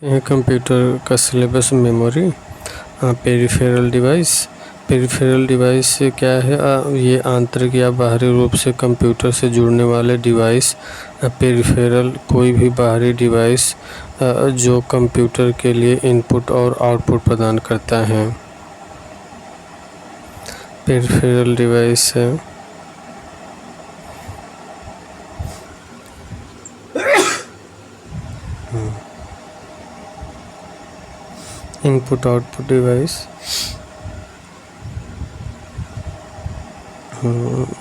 Computer का syllabus memory peripheral device क्या है? ये आंतरिक या बाहरी रूप से कंप्यूटर से जुड़ने वाले डिवाइस। पेरिफेरल कोई भी बाहरी डिवाइस जो कंप्यूटर के लिए इनपुट और आउटपुट प्रदान करता है, पेरिफेरल डिवाइस है। Input output device,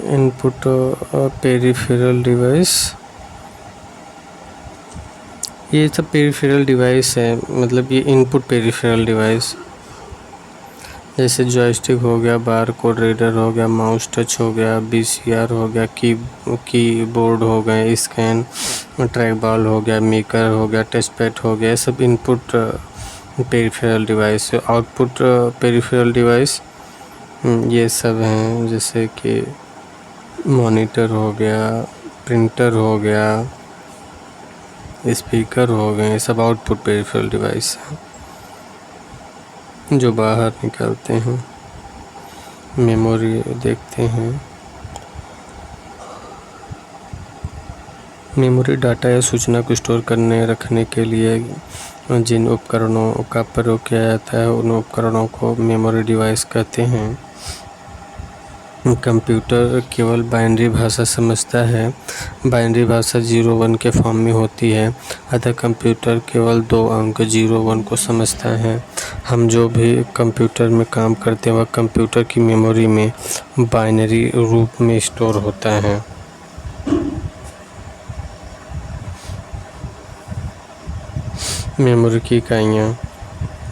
input peripheral device, ये सब पेरिफेरल डिवाइस है। मतलब ये इनपुट पेरिफेरल डिवाइस जैसे जॉयस्टिक हो गया, बार कोड रीडर हो गया, माउस टच हो गया, VCR हो गया, कीबोर्ड हो गए, स्कैन ट्रैक बॉल हो गया, मेकर हो गया, टच पैड हो गया, सब इनपुट पेरिफेरल डिवाइस है। आउटपुट पेरिफेरल डिवाइस ये सब हैं, जैसे कि मॉनिटर हो गया, प्रिंटर हो गया, स्पीकर हो गए, सब आउटपुट पेरिफेरल डिवाइस हैं जो बाहर निकलते हैं। मेमोरी देखते हैं। मेमोरी डाटा या सूचना को स्टोर करने रखने के लिए जिन उपकरणों का प्रयोग किया जाता है उन उपकरणों को मेमोरी डिवाइस कहते हैं। कंप्यूटर केवल बाइनरी भाषा समझता है। बाइनरी भाषा 0-1 के फॉर्म में होती है, अतः कंप्यूटर केवल 2 अंक 0-1 को समझता है। हम जो भी कंप्यूटर में काम करते हैं वह कंप्यूटर की मेमोरी में बाइनरी रूप में स्टोर होता है। मेमोरी की इकाइयाँ,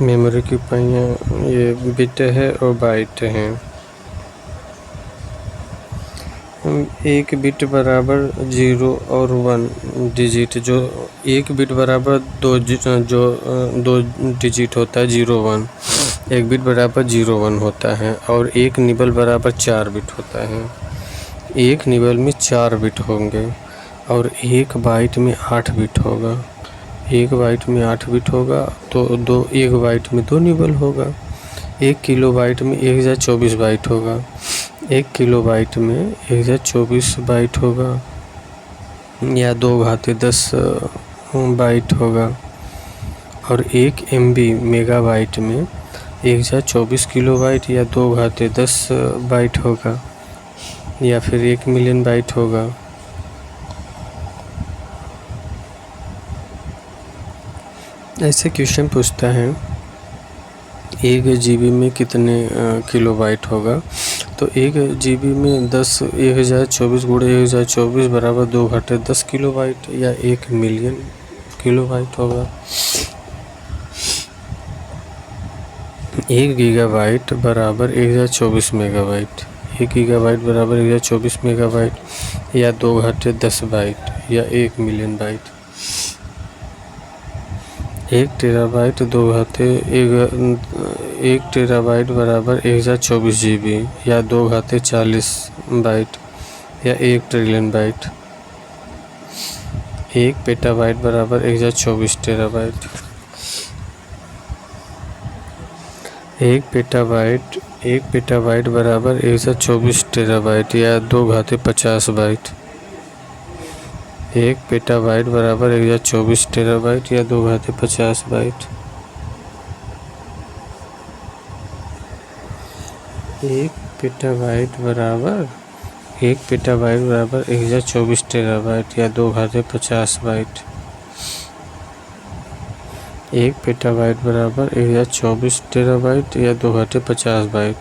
मेमोरी की इकाइयाँ ये बिट है और बाइट हैं। एक बिट बराबर 0 और 1 डिजिट, जो एक बिट बराबर दो डिजिट होता है 0-1, एक बिट बराबर 0-1 होता है, और एक निबल बराबर 4 बिट होता है। एक निबल में 4 बिट होंगे और एक बाइट में 8 बिट होगा। एक बाइट में 8 बिट होगा तो एक बाइट में 2 निबल होगा। 1 किलोबाइट में 1024 बाइट होगा। 1 किलोबाइट में 1024 बाइट होगा या 2×10 बाइट होगा, और 1 MB मेगाबाइट में 1024 किलोबाइट या 2×10 बाइट होगा, या फिर 1 मिलियन बाइट होगा। ऐसे क्वेश्चन पूछता है 1 GB में कितने किलोबाइट होगा, तो 1 GB में 1024 × 1024 बराबर 2×10 किलोबाइट या 1 मिलियन किलोबाइट होगा। 1 गीगाबाइट बराबर 1024 मेगाबाइट। 1 गीगाबाइट बराबर 1024 मेगाबाइट या 2×10 बाइट या 1 मिलियन बाइट। 1 टेराबाइट 1 टेराबाइट बराबर 1024 GB या 2×40 बाइट या 1 ट्रिलियन बाइट। 1 पेटाबाइट बराबर 1024 टेराबाइट। 1 पेटाबाइट बराबर 1024 टेराबाइट या 2×50 बाइट। 1 पेटाबाइट बराबर 1024 टेराबाइट या 2×50 बाइट। 1 पेटाबाइट बराबर 1024 टेराबाइट या 2×50 बाइट। 1 पेटाबाइट बराबर 1024 टेराबाइट या 2×50 बाइट।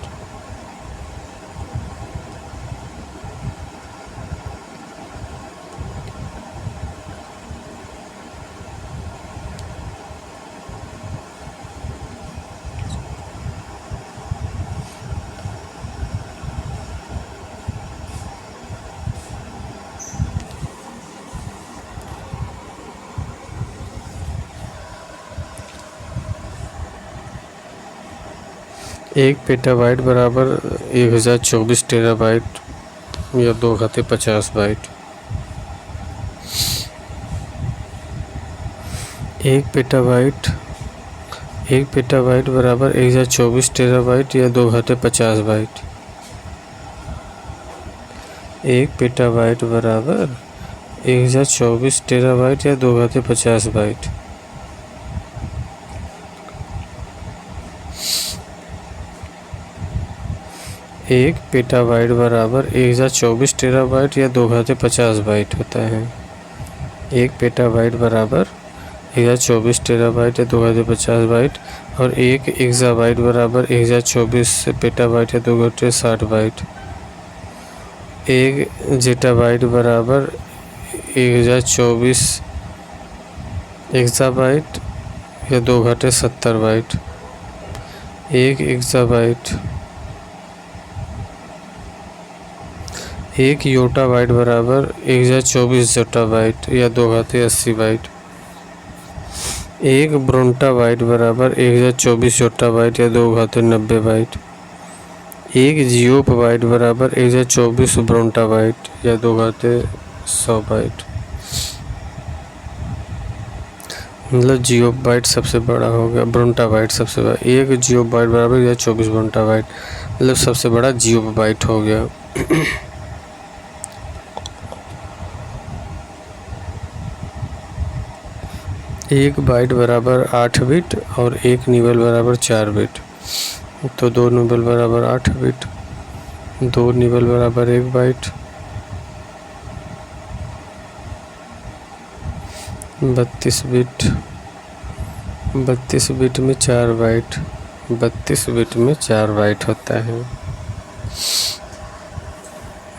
एक पेटाबाइट बराबर 1024 टेराबाइट या 2×50 बाइट। एक पेटाबाइट बराबर 1024 टेराबाइट या 2 घाते 50 बाइट। एक पेटाबाइट बराबर 1024 टेराबाइट या 2 घाते 50 बाइट। एक पेटाबाइट बराबर 1024 टेराबाइट या 2 घाते 50 बाइट होता है। एक पेटाबाइट बराबर 1024 टेराबाइट या 2 घाते 50 बाइट और एक एक्साबाइट बराबर 1024 पेटाबाइट या 2 घाते 60 बाइट। एक जेटाबाइट बराबर 1024 एक्साबाइट या 2 घाते 70 बाइट। एक एक्साबाइट एक योटाबाइट बराबर 1024 जोटाबाइट या 2 घाते 80 बाइट। एक ब्रोंटाबाइट बराबर 1024 जोटाबाइट या 2 घाते 90 बाइट। एक जियोबाइट बराबर 1024 ब्रोंटाबाइट या 2 घाते 100 बाइट। मतलब जियोबाइट सबसे बड़ा हो गया, ब्रोंटाबाइट सबसे बड़ा। एक जियोबाइट बराबर 1024 ब्रोंटाबाइट, मतलब सबसे बड़ा जियोबाइट हो गया। एक बाइट बराबर 8 बिट और एक निबल बराबर 4 बिट। तो 2 निबल बराबर 8 बिट, 2 निबल बराबर 1 बाइट। 32 बिट, 32 बिट में 4 बाइट, 32 बिट में 4 बाइट होता है।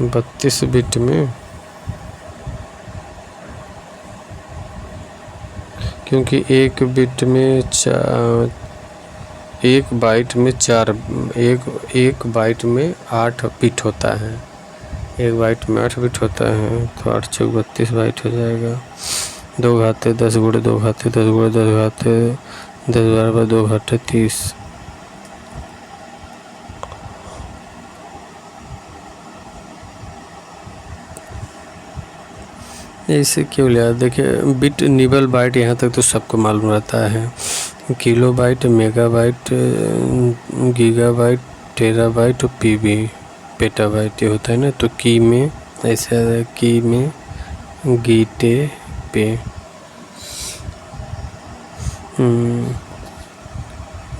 32 बिट में, क्योंकि एक बाइट में 8 बिट होता है। एक बाइट में 8 बिट होता है, तो 8 चौक 32 बाइट हो जाएगा। 2 घाते 10 गुणे 2 घाते 10 गुणे 10 घाते 10 बराबर 2 घाते 30। ऐसे क्यों लिया? देखिए, बिट निबल बाइट यहाँ तक तो सबको मालूम रहता है। Kilo byte, mega bite, gigabyte, terabyte और पीबी पेटाबाइट ये होता है ना। तो की में ऐसे, की में गीटे पे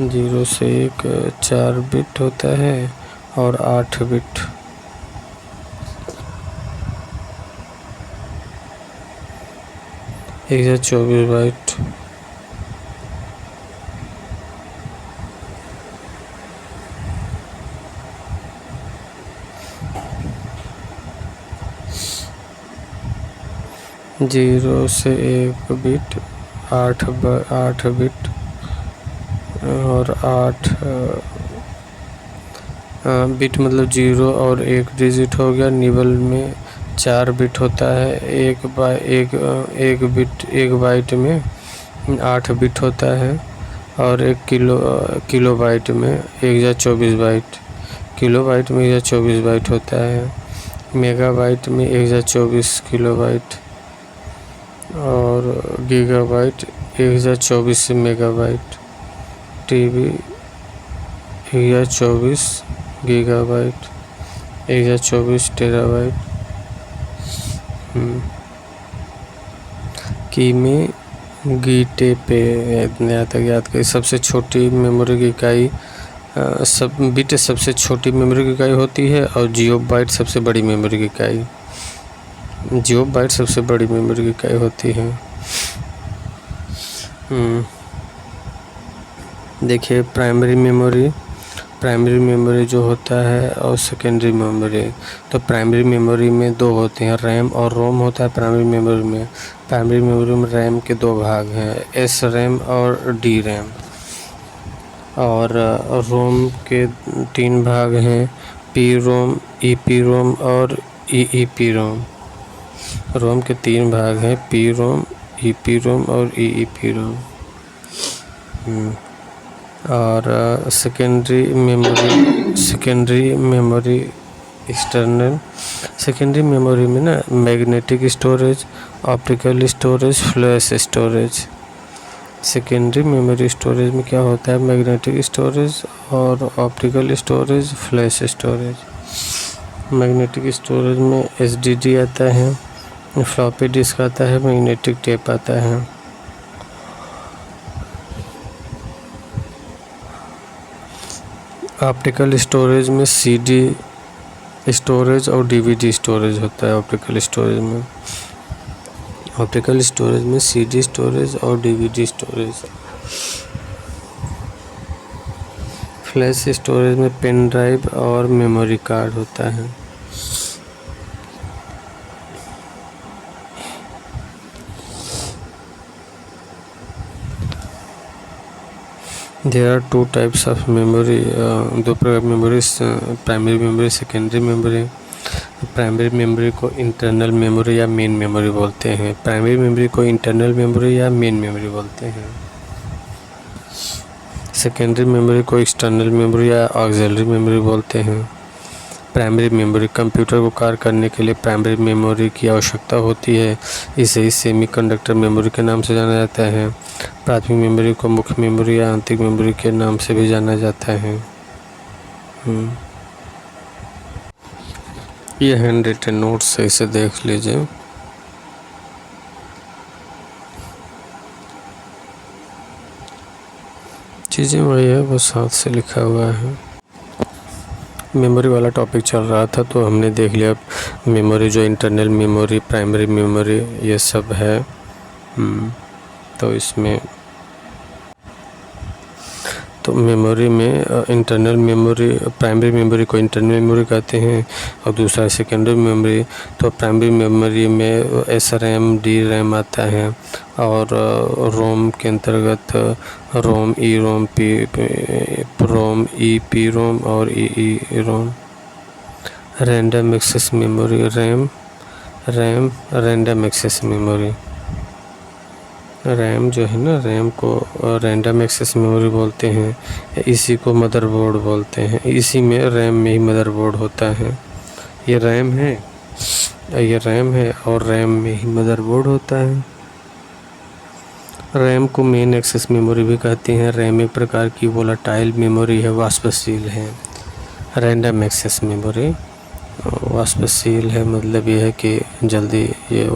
0 से 1 4 बिट होता है और 8 बिट। 1024 बाइट। जीरो से 1 बिट 8 बिट और 8 बिट मतलब 0 और 1 डिजिट हो गया। निबल में 4 बिट होता है। एक बाइट में 8 बिट होता है और एक किलो बाइट में 1024 बाइट। किलो बाइट में 1024 बाइट होता है। मेगा बाइट में 1024 किलो बाइट और gigabyte 1024 megabyte. TB 1024 gigabyte, 1024 terabyte. की में गीटे पे नया तक याद करिए। सबसे छोटी मेमोरी की इकाई सब बिट सबसे छोटी मेमोरी की इकाई होती है और जियोबाइट सबसे बड़ी मेमोरी की इकाई। जियोबाइट सबसे बड़ी मेमोरी की इकाई होती है। देखिए, प्राइमरी मेमोरी जो होता है और सेकेंडरी मेमोरी। तो प्राइमरी मेमोरी में 2 होते हैं, रैम और रोम होता है प्राइमरी मेमोरी में। प्राइमरी मेमोरी में रैम के 2 भाग हैं, एस रैम और डी रैम। और रोम के 3 भाग हैं, P ROM, E P ROM और ई पी रोम। रोम के 3 भाग हैं, P ROM, E P ROM और ई पी रोम। और secondary memory external. Secondary memory में ना magnetic storage, optical storage, flash storage. Secondary memory storage में क्या होता है, मैग्नेटिक स्टोरेज और optical storage, flash storage. Magnetic storage में एसडीडी आता है, फ्लॉपी डिस्क आता है, मैग्नेटिक टेप आता है। ऑप्टिकल स्टोरेज में सीडी स्टोरेज और डीवीडी स्टोरेज होता है। ऑप्टिकल स्टोरेज में सीडी स्टोरेज और डीवीडी स्टोरेज। फ्लैश स्टोरेज में पेन ड्राइव और मेमोरी कार्ड होता है। There are two types of memory, दो प्रकार memory, primary memory, secondary memory. Primary memory को इंटरनल मेमोरी या मेन मेमोरी बोलते हैं। प्राइमरी मेमोरी को इंटरनल मेमोरी या मेन मेमोरी बोलते हैं। सेकेंडरी मेमोरी को एक्सटर्नल मेमोरी या ऑक्सिलरी मेमोरी बोलते हैं। प्राइमरी मेमोरी, कंप्यूटर को कार्य करने के लिए प्राइमरी मेमोरी की आवश्यकता होती है। इसे ही सेमीकंडक्टर मेमोरी के नाम से जाना जाता है। प्राथमिक मेमोरी को मुख्य मेमोरी या आंतरिक मेमोरी के नाम से भी जाना जाता है। ये हैंड रिटन नोट्स है, इसे देख लीजिए। चीज़ें वही है, बस हाथ से लिखा हुआ है। मेमोरी वाला टॉपिक चल रहा था तो हमने देख लिया मेमोरी, जो इंटरनल मेमोरी, प्राइमरी मेमोरी, ये सब है। तो इसमें तो मेमोरी में इंटरनल मेमोरी, प्राइमरी मेमोरी को इंटरनल मेमोरी कहते हैं और दूसरा सेकेंडरी मेमोरी। तो प्राइमरी मेमोरी में SRAM, DRAM आता है और रोम के अंतर्गत रोम, EROM, PROM, EPROM और EEROM। Random access memory, RAM random access memory. RAM जो है ना, रैम को रैंडम एक्सेस मेमोरी बोलते हैं। इसी को मदरबोर्ड बोलते हैं। इसी में रैम में ही मदरबोर्ड होता है। ये रैम है और रैम में ही मदरबोर्ड होता है। रैम को मेन एक्सेस मेमोरी भी कहते हैं। रैम एक प्रकार की वोलाटाइल मेमोरी है, वाष्पशील है। रैंडम एक्सेस मेमोरी वाष्पशील है, मतलब ये है कि जल्दी ये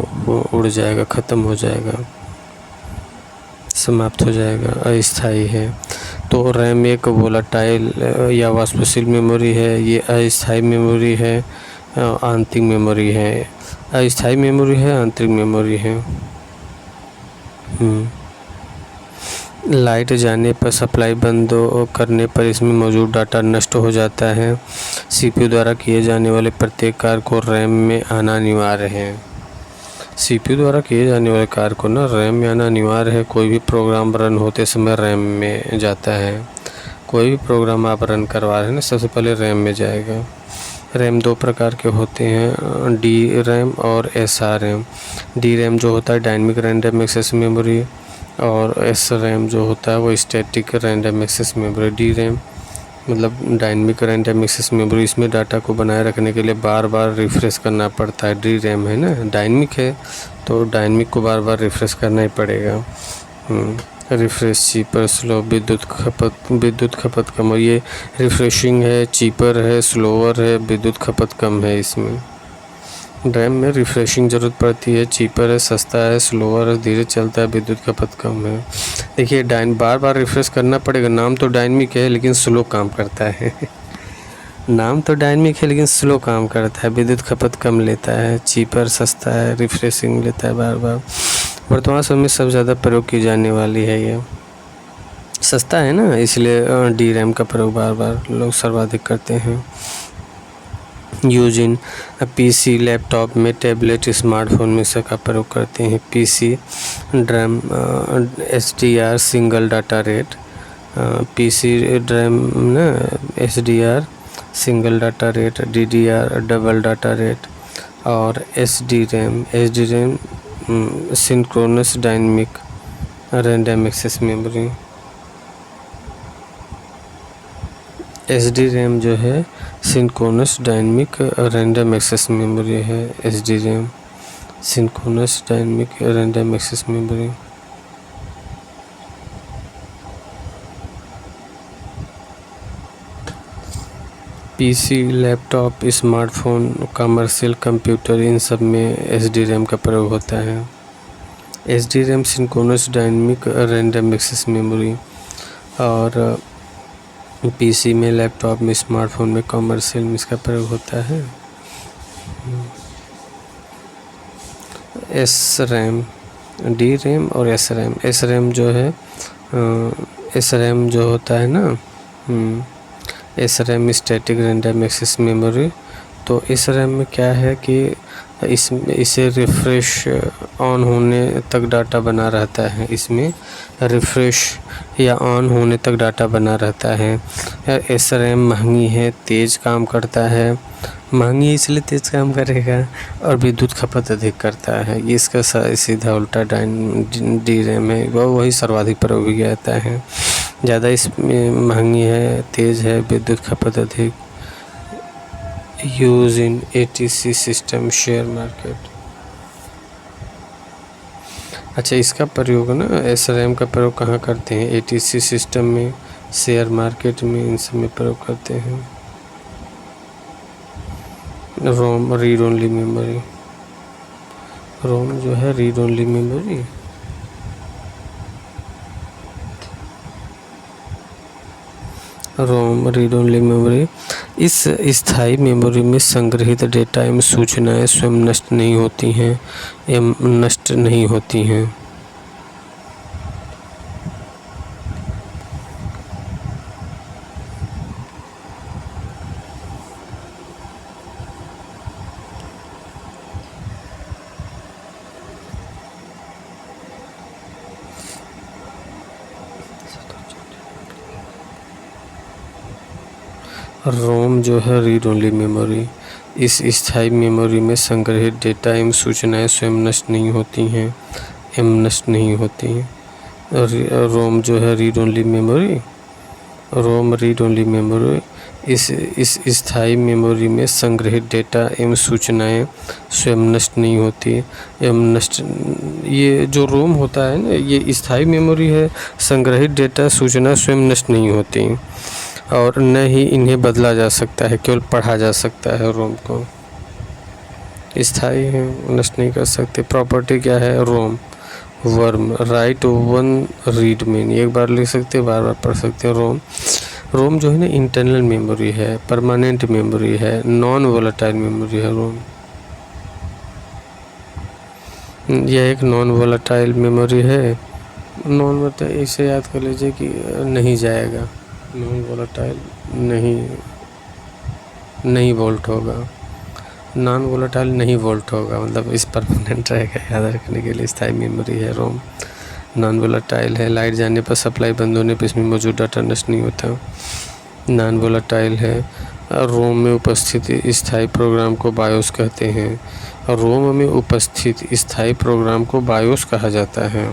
उड़ जाएगा, ख़त्म हो जाएगा, समाप्त हो जाएगा, अस्थायी है। तो रैम एक वोलाटाइल या वाष्पशील मेमोरी है। ये अस्थायी मेमोरी है, आंतरिक मेमोरी है। अस्थायी मेमोरी है, आंतरिक मेमोरी है। लाइट जाने पर, सप्लाई बंद करने पर इसमें मौजूद डाटा नष्ट हो जाता है। CPU द्वारा किए जाने वाले प्रत्येक कार्य को रैम में आना अनिवार्य है। CPU द्वारा किए जाने वाले कार्य को ना रैम में आना अनिवार्य है। कोई भी प्रोग्राम रन होते समय रैम में जाता है। कोई भी प्रोग्राम आप रन करवा रहे हैं ना, सबसे पहले रैम में जाएगा। रैम दो प्रकार के होते हैं, DRAM और SRAM। DRAM जो होता है डायनेमिक रैंडम एक्सेस मेमोरी और SRAM जो होता है वो static random access memory. DRAM मतलब डायनेमिक रैंडम एक्सेस मेमोरी, इसमें डाटा को बनाए रखने के लिए बार बार रिफ़्रेश करना पड़ता है। DRAM है ना, डायनेमिक है तो डायनेमिक को बार बार रिफ़्रेश करना ही पड़ेगा। रिफ़्रेश, चीपर, स्लो, विद्युत खपत कम। ये रिफ़्रेशिंग है, चीपर है, स्लोअर है, विद्युत खपत कम है। इसमें रैम में रिफ़्रेशिंग ज़रूरत पड़ती है, चीपर है, सस्ता है, स्लोअर है, धीरे चलता है, विद्युत खपत कम है। देखिए बार बार रिफ़्रेश करना पड़ेगा। नाम तो डायनेमिक है लेकिन स्लो काम करता है नाम तो डायनेमिक है लेकिन स्लो काम करता है, विद्युत खपत कम लेता है, चीपर, सस्ता है, रिफ़्रेशिंग लेता है बार बार। वर्तमान समय में सबसे ज़्यादा प्रयोग की जाने वाली है। ये सस्ता है ना, इसलिए DRAM का प्रयोग बार बार लोग सर्वाधिक करते हैं। यूज इन PC, लैपटॉप में, टैबलेट, स्मार्टफोन में इसका प्रयोग करते हैं। PC DRAM SDR single data rate, PC DRAM ना SDR single data rate, DDR double data rate और SDRAM synchronous dynamic random access memory. SDRAM जो है synchronous dynamic random access memory है। SDRAM synchronous dynamic random access memory. PC, laptop, smartphone, commercial computer, इन सब में SDRAM का प्रयोग होता है। SDRAM synchronous dynamic random access memory, और पीसी में, लैपटॉप में, स्मार्टफोन में, कमर्शियल में इसका प्रयोग होता है। SRAM, DRAM और SRAM। SRAM जो है SRAM जो होता है ना, SRAM static random access memory. तो SRAM में क्या है कि इसे रिफ़्रेश ऑन होने तक डाटा बना रहता है। इसमें रिफ़्रेश या ऑन होने तक डाटा बना रहता है। SRAM महंगी है, तेज़ काम करता है। महंगी है इसलिए तेज़ काम करेगा, और विद्युत खपत अधिक करता है। ये इसका सीधा उल्टा DRAM है, वही सर्वाधिक प्रयोग किया जाता है। ज़्यादा इसमें महंगी है, तेज़ है, विद्युत खपत अधिक। Use in ATC system, share market. अच्छा, इसका प्रयोग ना SRAM का प्रयोग कहाँ करते हैं? ATC सिस्टम में, शेयर मार्केट में, इन सब में प्रयोग करते हैं। रोम, रीड ओनली मेमोरी। रोम जो है रीड ओनली मेमोरी। रोम, रीड ओनली मेमोरी। इस स्थायी मेमोरी में संग्रहित डेटा एवं सूचनाएं स्वयं नष्ट नहीं होती हैं। रोम जो है रीड ओनली मेमोरी। इस स्थायी मेमोरी में संग्रहित डेटा एवं सूचनाएं स्वयं नष्ट नहीं होती हैं। रोम जो है रीड ओनली मेमोरी। रोम रीड ओनली मेमोरी। इस स्थायी मेमोरी में संग्रहित डेटा एवं सूचनाएं स्वयं नष्ट नहीं होती एवं ये जो रोम होता है ना, ये स्थायी मेमोरी है। संग्रहित डेटा, सूचना स्वयं नष्ट नहीं होती, और न ही इन्हें बदला जा सकता है, केवल पढ़ा जा सकता है। रोम को स्थायी है, नष्ट नहीं कर सकते। प्रॉपर्टी क्या है? ROM WORM, write one read many. एक बार लिख सकते हैं, बार बार पढ़ सकते हैं। रोम जो है ना इंटरनल मेमोरी है, परमानेंट मेमोरी है, नॉन वोलेटाइल मेमोरी है रोम। यह एक नॉन वोलेटाइल मेमोरी है। नॉन वोलेटाइल इसे याद कर लीजिए कि नहीं जाएगा, नॉन वोलेटाइल नहीं वोल्ट होगा, नॉन वोलेटाइल नहीं वोल्ट होगा, मतलब इस परमानेंट रहेगा। याद रखने के लिए स्थायी मेमोरी है रोम, नॉन वोलेटाइल है। लाइट जाने पर, सप्लाई बंद होने पर इसमें मौजूद डाटा नष्ट नहीं होता, नॉन वोलेटाइल है। रोम में उपस्थित स्थायी प्रोग्राम को बायोस कहते हैं। रोम में उपस्थित स्थायी प्रोग्राम को बायोस कहा जाता है।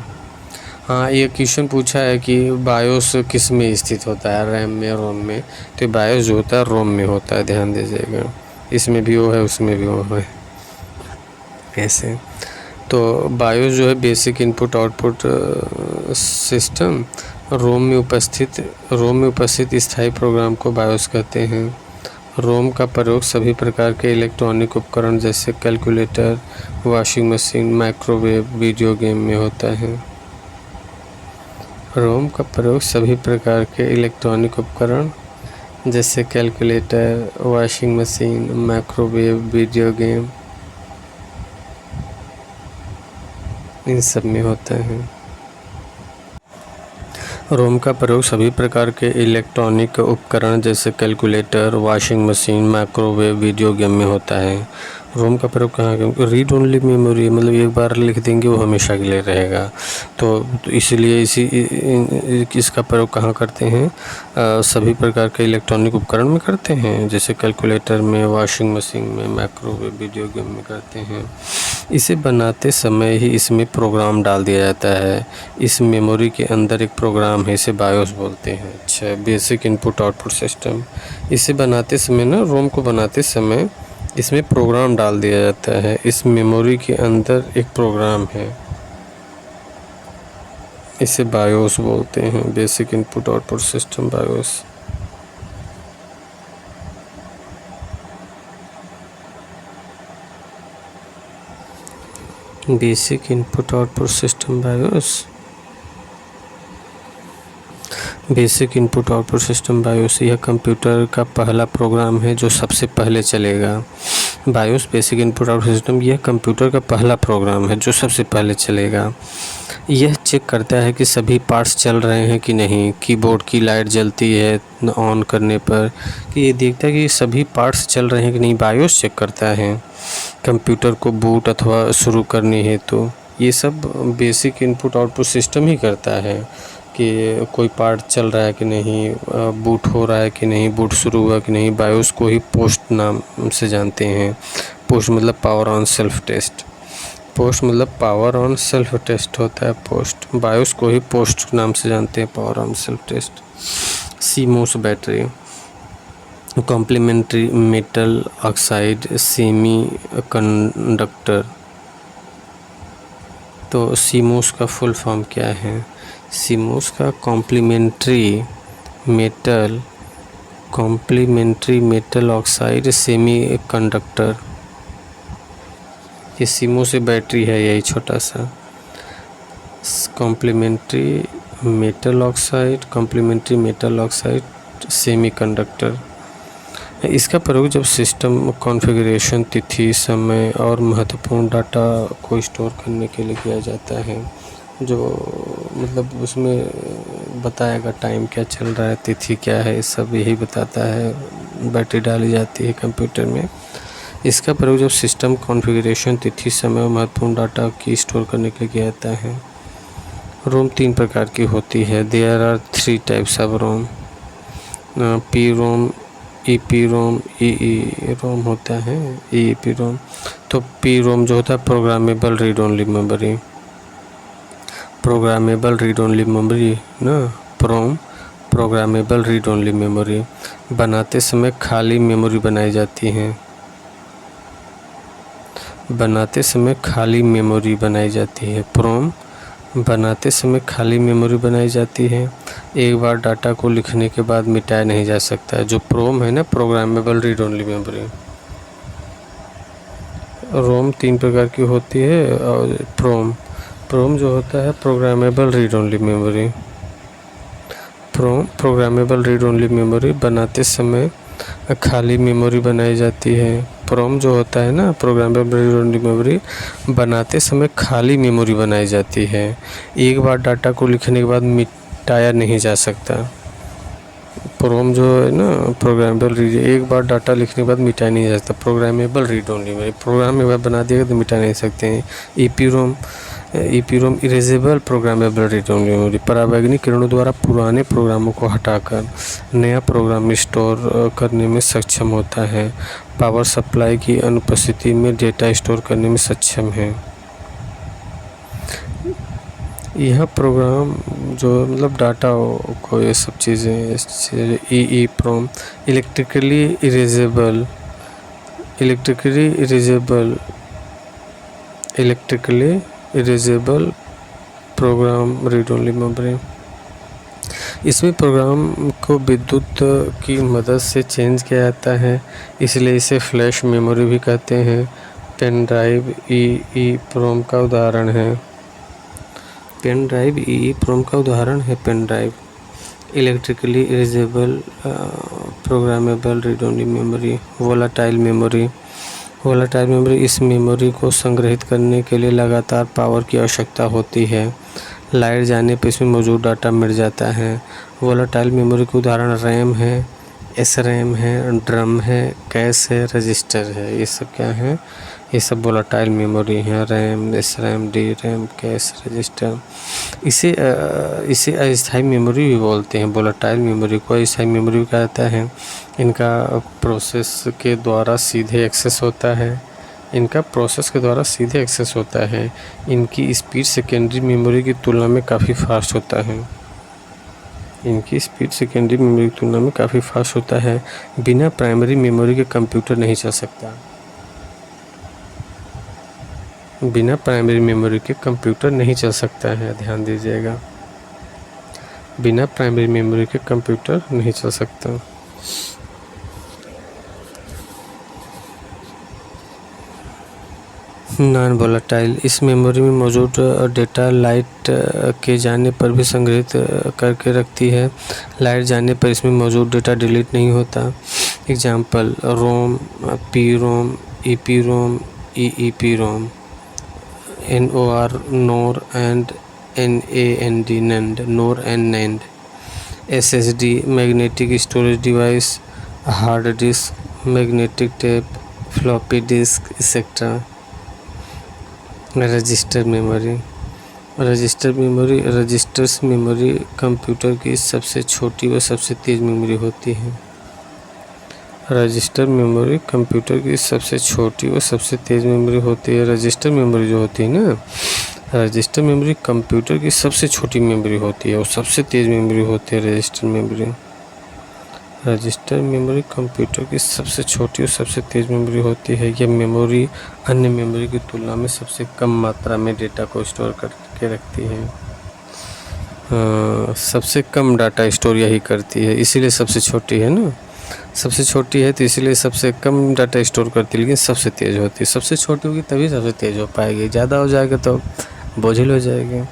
हाँ, ये क्वेश्चन पूछा है कि बायोस किस में स्थित होता है, रैम में, रोम में। तो बायोस जो होता है रोम में होता है, ध्यान दीजिएगा। इसमें भी वो है, उसमें भी वो है, ऐसे। तो बायोस जो है बेसिक इनपुट आउटपुट सिस्टम। रोम में उपस्थित स्थायी प्रोग्राम को बायोस कहते हैं। रोम का प्रयोग सभी प्रकार के इलेक्ट्रॉनिक उपकरण जैसे calculator, washing machine, microwave, video game में होता है। रोम का प्रयोग सभी प्रकार के इलेक्ट्रॉनिक उपकरण जैसे calculator, washing machine, microwave, video game, इन सब में होता है। रोम का प्रयोग सभी प्रकार के इलेक्ट्रॉनिक उपकरण जैसे calculator, washing machine, microwave, video game में होता है। रोम का प्रयोग कहाँ? क्योंकि रीड ओनली मेमोरी, मतलब एक बार लिख देंगे वो हमेशा के लिए रहेगा। तो इसलिए इसका प्रयोग कहाँ करते हैं? सभी प्रकार के इलेक्ट्रॉनिक उपकरण में करते हैं, जैसे कैलकुलेटर में, वॉशिंग मशीन में, माइक्रोवेव, वीडियो गेम में करते हैं। इसे बनाते समय ही इसमें प्रोग्राम डाल दिया जाता है। इस मेमोरी के अंदर एक प्रोग्राम है, इसे बायोस बोलते हैं। अच्छा, बेसिक इनपुट आउटपुट सिस्टम। इसे बनाते समय ना, रोम को बनाते समय इसमें प्रोग्राम डाल दिया जाता है। इस मेमोरी के अंदर एक प्रोग्राम है, इसे बायोस बोलते हैं, basic input output system, BIOS. Basic input output system BIOS. Basic input output system BIOS यह कंप्यूटर का पहला प्रोग्राम है जो सबसे पहले चलेगा। BIOS basic input output system यह कंप्यूटर का पहला प्रोग्राम है जो सबसे पहले चलेगा। यह चेक करता है कि सभी पार्ट्स चल रहे हैं कि नहीं, कीबोर्ड की लाइट जलती है ऑन करने पर, कि ये देखता है कि सभी पार्ट्स चल रहे हैं कि नहीं। बायोस चेक करता है कंप्यूटर को बूट अथवा शुरू करनी है तो ये सब बेसिक इनपुट आउटपुट सिस्टम ही करता है कि कोई पार्ट चल रहा है कि नहीं, बूट हो रहा है कि नहीं, बूट शुरू हुआ कि नहीं। बायोस को ही पोस्ट नाम से जानते हैं। पोस्ट मतलब power on self test. POST मतलब पावर ऑन सेल्फ टेस्ट होता है पोस्ट। बायोस को ही पोस्ट नाम से जानते हैं, power on self test. CMOS battery, complementary metal oxide semiconductor. तो सीमोस का फुल फॉर्म क्या है? सीमोस का complementary metal oxide semiconductor. ये सीमोस बैटरी है, यही छोटा सा complementary metal oxide semiconductor. इसका प्रयोग जब सिस्टम कॉन्फ़िगरेशन, तिथि, समय और महत्वपूर्ण डाटा को स्टोर करने के लिए किया जाता है। जो मतलब उसमें बताएगा टाइम क्या चल रहा है, तिथि क्या है, ये सब यही बताता है। बैटरी डाली जाती है कंप्यूटर में। इसका प्रयोग जब सिस्टम कॉन्फ़िगरेशन, तिथि, समय और महत्वपूर्ण डाटा की स्टोर करने के लिए किया जाता है। रोम 3 प्रकार की होती है। There are 3 types of ROM. P ROM, EP ROM, E ROM होता है, ईपी रोम। तो पी रोम जो होता है programmable read only memory. Programmable read only memory ना, प्रोग्रामेबल रीड ओनली मेमोरी। बनाते समय खाली मेमोरी बनाई जाती है। बनाते समय खाली मेमोरी बनाई जाती है। प्रोम बनाते समय खाली मेमोरी बनाई जाती है। एक बार डाटा को लिखने के बाद मिटाया नहीं जा सकता है। जो प्रोम है ना, प्रोग्रामेबल रीड ओनली मेमोरी। रोम 3 प्रकार की होती है। और प्रोम जो होता है programmable read only memory. Programmable read only memory बनाते समय खाली मेमोरी बनाई जाती है। प्रोम जो होता है ना, प्रोग्रामेबल रीड ओनली मेमोरी, बनाते समय खाली मेमोरी बनाई जाती है। एक बार डाटा को लिखने के बाद मिटाया नहीं जा सकता। प्रोम जो है ना, प्रोग्रामेबल रीड, एक बार डाटा लिखने के बाद मिटाया नहीं जा सकता। Programmable read only memory, program एक बार बना दिया तो मिटा नहीं सकते हैं। EPROM erasable programmable read only memory, परावैज्ञानिक किरणों द्वारा पुराने प्रोग्रामों को हटाकर नया प्रोग्राम स्टोर करने में सक्षम होता है। पावर सप्लाई की अनुपस्थिति में डेटा स्टोर करने में सक्षम है। यह प्रोग्राम जो मतलब डाटा को, ये सब चीज़ें EPROM electrically erasable program read only memory. इसमें प्रोग्राम को विद्युत की मदद से चेंज किया जाता है, इसलिए इसे फ्लैश मेमोरी भी कहते हैं। पेन ड्राइव ईप्रोम का उदाहरण है। पेन ड्राइव ईप्रोम का उदाहरण है। Pen drive electrically erasable programmable read only memory. Volatile memory इस मेमोरी को संग्रहित करने के लिए लगातार पावर की आवश्यकता होती है। लाइट जाने पर इसमें मौजूद डाटा मिट जाता है। वोलाटाइल मेमोरी के उदाहरण रैम है, एसरैम है, ड्रम है, कैश है, रजिस्टर है। ये सब क्या है? ये सब वोलाटाइल मेमोरी हैं। RAM, SRAM, D RAM, cache, register. इसे अस्थायी मेमोरी भी बोलते हैं। वोलाटाइल मेमोरी को अस्थायी मेमोरी कहा जाता है। इनका प्रोसेस के द्वारा सीधे एक्सेस होता है। इनकी स्पीड सेकेंडरी मेमोरी की तुलना में काफ़ी फास्ट होता है। बिना प्राइमरी मेमोरी के कंप्यूटर नहीं चल सकता। बिना प्राइमरी मेमोरी के कंप्यूटर नहीं चल सकता है, ध्यान दीजिएगा। बिना प्राइमरी मेमोरी के कंप्यूटर नहीं चल सकता। नॉन वोलेटाइल, इस मेमोरी में मौजूद डेटा लाइट के जाने पर भी संग्रहित करके रखती है। लाइट जाने पर इसमें मौजूद डेटा डिलीट नहीं होता। Example ROM, P ROM, E P ROM, E P ROM, NOR NOR and NAND NAND, NOR and NAND. SSD magnetic storage device, hard disk, magnetic tape, floppy disk etcetera. Register memory, registers memory computer की सबसे छोटी व सबसे तेज़ memory होती है। Register memory computer की सबसे छोटी व सबसे तेज़ मेमोरी होती है। रजिस्टर मेमोरी जो होती है ना, रजिस्टर मेमोरी कंप्यूटर की सबसे छोटी मेमोरी होती है और सबसे तेज़ मेमोरी होती है register memory. Register memory computer की सबसे छोटी और सबसे तेज़ मेमोरी होती है। यह मेमोरी अन्य मेमोरी की तुलना में सबसे कम मात्रा में डेटा को स्टोर करके रखती है। सबसे कम डाटा स्टोर यही करती है, इसीलिए सबसे छोटी है ना। सबसे छोटी है तो इसीलिए सबसे कम डाटा स्टोर करती है, लेकिन सबसे तेज़ होती है। सबसे छोटी होगी तभी सबसे तेज़ हो पाएगी, ज़्यादा हो जाएगा तो बोझिल हो जाएगी।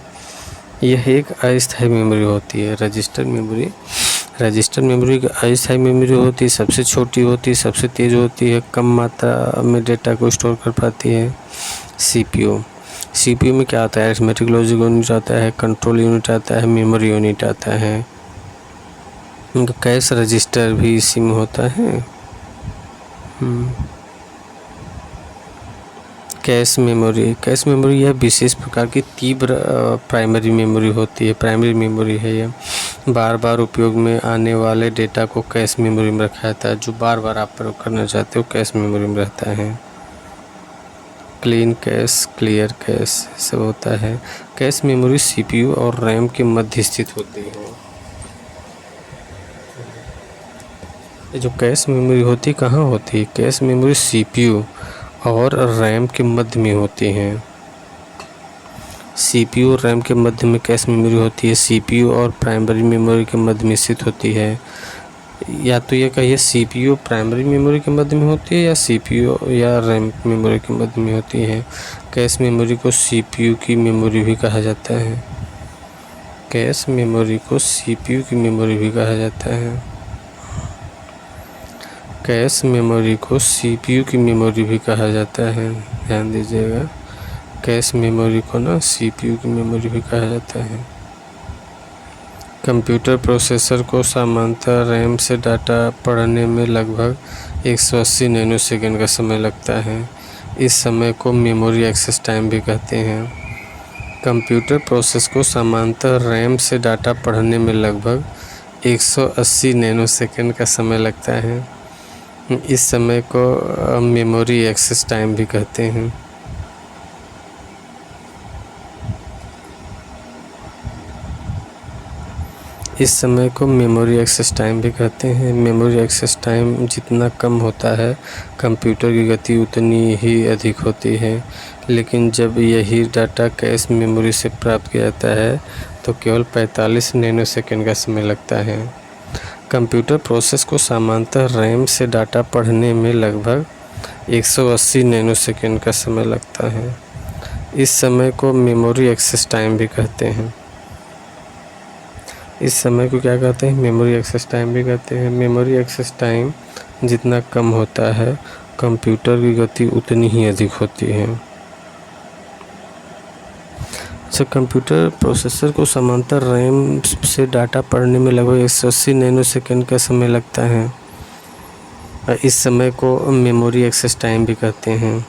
यह एक अस्थायी मेमोरी होती है। रजिस्टर मेमोरी की अस्थायी मेमोरी होती है, सबसे छोटी होती है, सबसे तेज़ होती है, कम मात्रा में डेटा को स्टोर कर पाती है। CPU में क्या आता है? अरिथमेटिक लॉजिक यूनिट आता है, कंट्रोल यूनिट आता है, मेमोरी यूनिट आता है। कैश रजिस्टर भी इसी में होता है। कैश मेमोरी यह विशेष प्रकार की तीव्र प्राइमरी मेमोरी होती है। प्राइमरी मेमोरी है यह, बार बार उपयोग में आने वाले डेटा को कैश मेमोरी में रखा जाता है। जो बार बार आप प्रयोग करना चाहते हो कैश मेमोरी में रहता है। क्लीन कैश, क्लियर कैश सब होता है। कैश मेमोरी CPU और रैम के मध्य स्थित होती है। ये जो कैश मेमोरी होती कहाँ होती है? कैश मेमोरी CPU और रैम के मध्य में होती हैं। CPU और रैम के मध्य में कैश मेमोरी होती है। CPU और प्राइमरी मेमोरी के मध्य में स्थित होती है। या तो ये कहिए CPU प्राइमरी मेमोरी के मध्य में होती है या CPU या रैम मेमोरी के मध्य में होती है। कैश मेमोरी को CPU की मेमोरी भी कहा जाता है। कैश मेमोरी को CPU की मेमोरी भी कहा जाता है। कैश मेमोरी को CPU की मेमोरी भी कहा जाता है, ध्यान दीजिएगा। कैश मेमोरी को ना CPU की मेमोरी भी कहा जाता है। कंप्यूटर प्रोसेसर को सामान्यतः रैम से डाटा पढ़ने में लगभग 180 नैनोसेकंड का समय लगता है। इस समय को मेमोरी एक्सेस टाइम भी कहते हैं। कंप्यूटर प्रोसेस को सामान्यतः रैम से डाटा पढ़ने में लगभग 180 नैनोसेकंड का समय लगता है। इस समय को मेमोरी एक्सेस टाइम भी कहते हैं। इस समय को मेमोरी एक्सेस टाइम भी कहते हैं। मेमोरी एक्सेस टाइम जितना कम होता है कंप्यूटर की गति उतनी ही अधिक होती है, लेकिन जब यही डाटा कैश मेमोरी से प्राप्त किया जाता है तो केवल 45 नैनोसेकंड का समय लगता है। कंप्यूटर प्रोसेस को सामान्यतः रैम से डाटा पढ़ने में लगभग 180 नैनोसेकंड का समय लगता है। इस समय को मेमोरी एक्सेस टाइम भी कहते हैं। इस समय को क्या कहते हैं? मेमोरी एक्सेस टाइम भी कहते हैं। मेमोरी एक्सेस टाइम जितना कम होता है कंप्यूटर की गति उतनी ही अधिक होती है। अच्छा, कंप्यूटर प्रोसेसर को समांतर रैम से डाटा पढ़ने में लगभग 180 नैनोसेकंड का समय लगता है। इस समय को मेमोरी एक्सेस टाइम भी कहते हैं।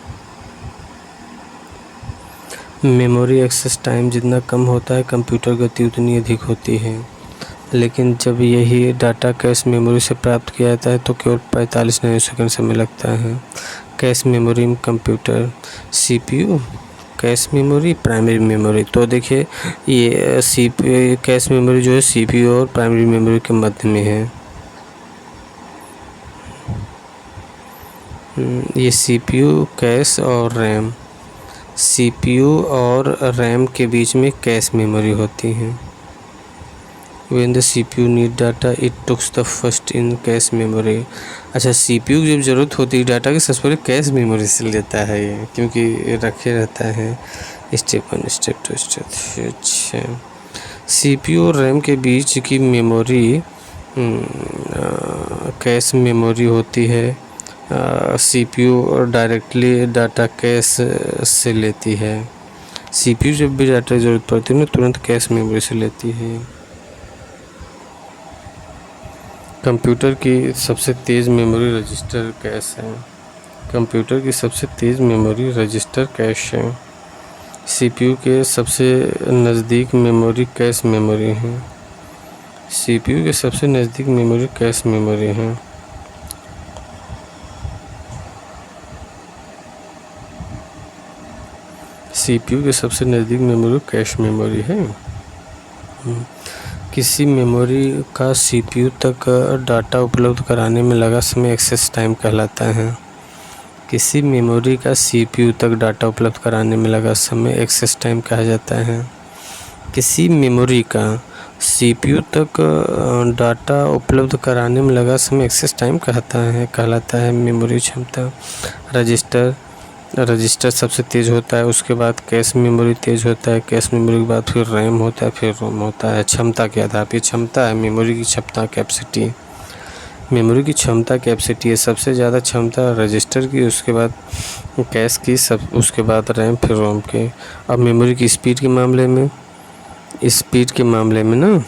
मेमोरी एक्सेस टाइम जितना कम होता है कंप्यूटर गति उतनी अधिक होती है, लेकिन जब यही डाटा कैश मेमोरी से प्राप्त किया जाता है तो केवल 45 नैनोसेकंड समय लगता है। कैश मेमोरी में computer CPU, cache memory, primary memory. तो देखिए ये कैश मेमोरी जो है CPU और प्राइमरी मेमोरी के मध्य में है। ये CPU, कैश और रैम, CPU और रैम के बीच में कैश मेमोरी होती है। When the CPU need data it takes the first in cache memory. अच्छा, CPU की जब ज़रूरत होती है डाटा की सबसे पहले कैश मेमोरी से लेता है ये, क्योंकि रखे रहता है स्टेप 1 स्टेप 2 स्टेप 3। अच्छा, CPU और रैम के बीच की मेमोरी कैश मेमोरी होती है। CPU डायरेक्टली डाटा कैश से लेती है। CPU जब भी डाटा की ज़रूरत पड़ती है ना तुरंत कैश मेमोरी से लेती है। कंप्यूटर की सबसे तेज़ मेमोरी रजिस्टर कैश है। कंप्यूटर की सबसे तेज़ मेमोरी रजिस्टर कैश है। CPU के सबसे नज़दीक मेमोरी कैश मेमोरी है। CPU के सबसे नज़दीक मेमोरी कैश मेमोरी है। CPU के सबसे नज़दीक मेमोरी कैश मेमोरी है। किसी मेमोरी का CPU तक डाटा उपलब्ध कराने में लगा समय एक्सेस टाइम कहलाता है। किसी मेमोरी का CPU तक डाटा उपलब्ध कराने में लगा समय एक्सेस टाइम कहा जाता है। किसी मेमोरी का CPU तक डाटा उपलब्ध कराने में लगा समय एक्सेस टाइम कहलाता है मेमोरी क्षमता। रजिस्टर सबसे तेज़ होता है, उसके बाद कैश मेमोरी तेज़ होता है, कैश मेमोरी के बाद फिर रैम होता है, फिर रोम होता है। क्षमता के आधार पर क्षमता है मेमोरी की क्षमता कैपेसिटी। मेमोरी की क्षमता कैपेसिटी है सबसे ज़्यादा क्षमता रजिस्टर की, उसके बाद कैश की, उसके बाद रैम, फिर रोम के। अब मेमोरी की स्पीड के मामले में ना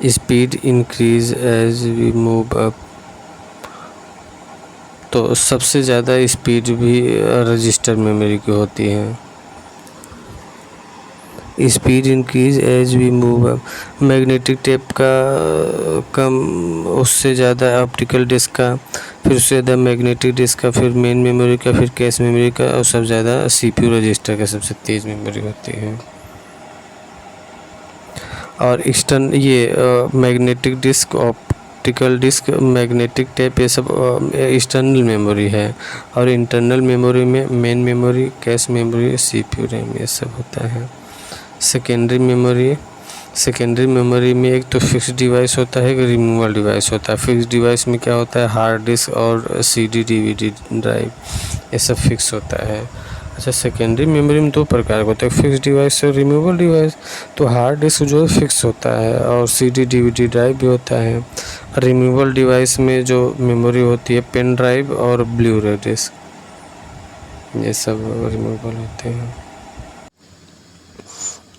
speed increase as we move up, तो सबसे ज़्यादा स्पीड भी रजिस्टर मेमोरी की होती है। Speed increase as we move up, magnetic tape का कम, उससे ज़्यादा ऑप्टिकल डिस्क का, फिर उससे ज़्यादा मैग्नेटिक डिस्क का, फिर मेन मेमोरी का, फिर कैश मेमोरी का, और सब ज़्यादा CPU रजिस्टर का सबसे तेज़ मेमोरी होती है। और magnetic disk, optical disk, magnetic tape, ये सब एक्सटर्नल मेमोरी है। और इंटरनल मेमोरी में main memory, cache memory, CPU RAM, ये सब होता है। सेकेंडरी मेमोरी में एक तो फिक्स डिवाइस होता है, एक रिमूवल डिवाइस होता है। फिक्स डिवाइस में क्या होता है, हार्ड डिस्क और CD DVD ड्राइव, ये सब फिक्स होता है। अच्छा, सेकेंडरी मेमोरी में दो प्रकार का होता है, फिक्स डिवाइस और रिमूवल डिवाइस। तो हार्ड डिस्क जो है फिक्स होता है और CD DVD ड्राइव भी होता है। रिमूवल डिवाइस में जो मेमोरी होती है पेन ड्राइव और ब्लू रे डिस्क, ये सब रिमूवल होते हैं।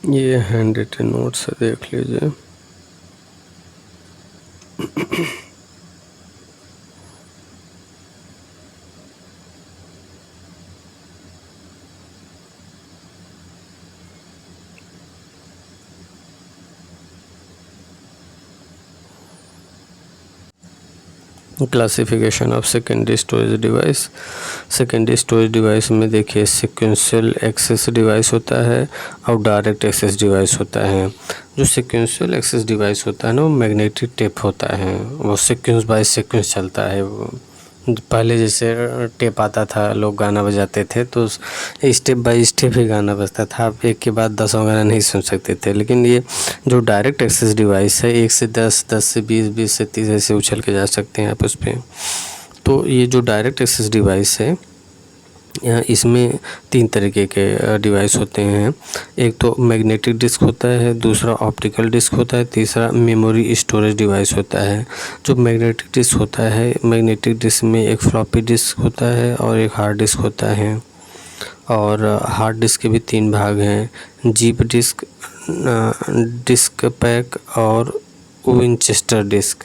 ये हैंड रिटन नोट्स है, देख लीजिए। Classification of secondary storage device. Secondary storage device में देखिए सिक्वेंशियल एक्सेस डिवाइस होता है और डायरेक्ट एक्सेस डिवाइस होता है। जो सिक्वेंशियल एक्सेस डिवाइस होता है ना, वो मैग्नेटिक टेप होता है, वो सीक्वेंस बाय सीक्वेंस चलता है। वो पहले जैसे टेप आता था, लोग गाना बजाते थे तो स्टेप बाय स्टेप ही गाना बजता था, आप एक के बाद 10 गाना नहीं सुन सकते थे। लेकिन ये जो डायरेक्ट एक्सेस डिवाइस है, 1 से 10, 10 से 20, 20 से 30 ऐसे उछल के जा सकते हैं आप उस पर। तो ये जो डायरेक्ट एक्सेस डिवाइस है, इसमें 3 तरीके के डिवाइस होते हैं। एक तो मैग्नेटिक डिस्क होता है, दूसरा ऑप्टिकल डिस्क होता है, तीसरा मेमोरी स्टोरेज डिवाइस होता है। जो मैग्नेटिक डिस्क होता है, मैग्नेटिक डिस्क में एक फ्लॉपी डिस्क होता है और एक हार्ड डिस्क होता है। और हार्ड डिस्क के भी 3 भाग हैं, जीप डिस्क, डिस्क पैक और विंचेस्टर डिस्क।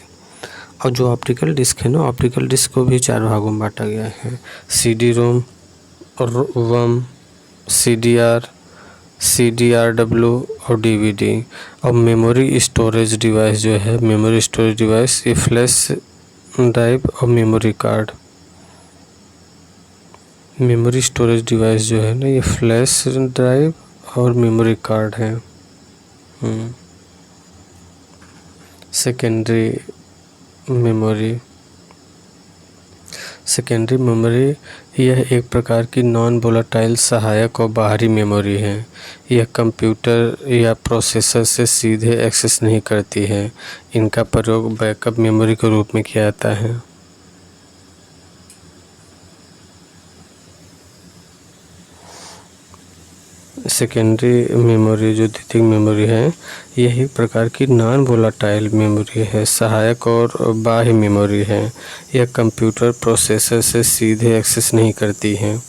और जो ऑप्टिकल डिस्क है ना, ऑप्टिकल डिस्क को भी 4 भागों में बांटा गया है, CD रोम, ROM, CDR-W और DVD। और मेमोरी स्टोरेज डिवाइस जो है, मेमोरी स्टोरेज डिवाइस, ये फ्लैश ड्राइव और memory card. Memory storage device जो है ना, ये फ्लैश ड्राइव और मेमोरी कार्ड है। सेकेंडरी मेमोरी सेकेंडरी मेमोरी यह एक प्रकार की नॉन वोलेटाइल सहायक और बाहरी मेमोरी है। यह कंप्यूटर या प्रोसेसर से सीधे एक्सेस नहीं करती है। इनका प्रयोग बैकअप मेमोरी के रूप में किया जाता है। सेकेंडरी मेमोरी जो द्वितीयक मेमोरी है, यह एक प्रकार की नॉन वोलेटाइल मेमोरी है, सहायक और बाह्य मेमोरी है। यह कंप्यूटर प्रोसेसर से सीधे एक्सेस नहीं करती है।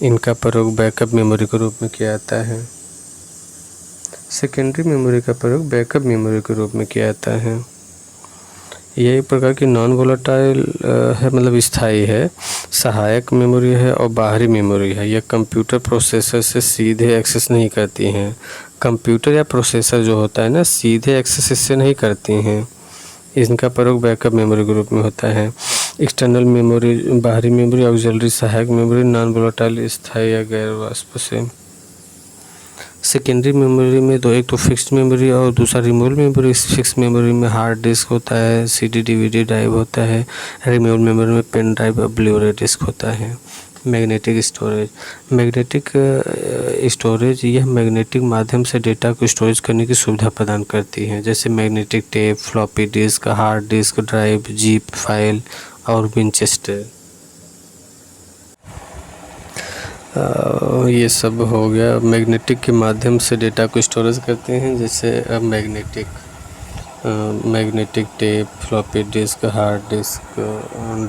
इनका प्रयोग बैकअप मेमोरी के रूप में किया जाता है। सेकेंडरी मेमोरी का प्रयोग बैकअप मेमोरी के रूप में किया जाता है। यह एक प्रकार की नॉन वोलेटाइल है, मतलब स्थायी है, सहायक मेमोरी है और बाहरी मेमोरी है। यह कंप्यूटर प्रोसेसर से सीधे एक्सेस नहीं करती हैं। कंप्यूटर या प्रोसेसर जो होता है ना, सीधे एक्सेस इससे नहीं करती हैं। इनका प्रयोग बैकअप मेमोरी के रूप में होता है। एक्सटर्नल मेमोरी, बाहरी मेमोरी, ऑक्सिलरी सहायक मेमोरी, नॉन वोलेटाइल, स्थायी या गैर वाष्पशील। सेकेंडरी मेमोरी में एक तो फिक्स्ड मेमोरी और दूसरा रिमूवेबल मेमोरी। फिक्स मेमोरी में हार्ड डिस्क होता है, CD DVD ड्राइव होता है। रिमूवेबल मेमोरी में पेन ड्राइव और ब्लू-रे डिस्क होता है। मैग्नेटिक स्टोरेज, मैग्नेटिक स्टोरेज यह मैग्नेटिक माध्यम से डेटा को स्टोरेज करने की सुविधा प्रदान करती है, जैसे magnetic tape, floppy disc, hard disk drive, zip file और विंचेस्टर। ये सब हो गया। मैग्नेटिक के माध्यम से डेटा को स्टोरेज करते हैं, जैसे magnetic tape, floppy disc, hard disk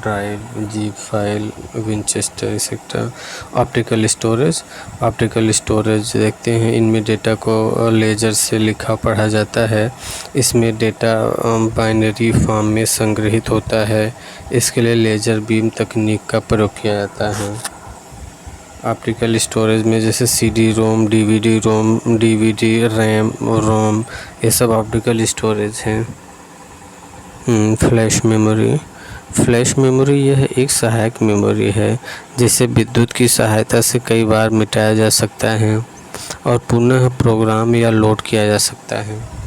drive, zip file, Winchester etcetera. Optical storage देखते हैं, इनमें डेटा को लेजर से लिखा पढ़ा जाता है। इसमें डेटा बाइनरी फॉर्म में संग्रहित होता है। इसके लिए लेजर बीम तकनीक का प्रयोग किया जाता है। ऑप्टिकल स्टोरेज में जैसे CD-ROM, DVD, रैम, रोम, ये सब ऑप्टिकल स्टोरेज हैं। फ्लैश मेमोरी यह एक सहायक मेमोरी है, जिसे विद्युत की सहायता से कई बार मिटाया जा सकता है और पुनः प्रोग्राम या लोड किया जा सकता है।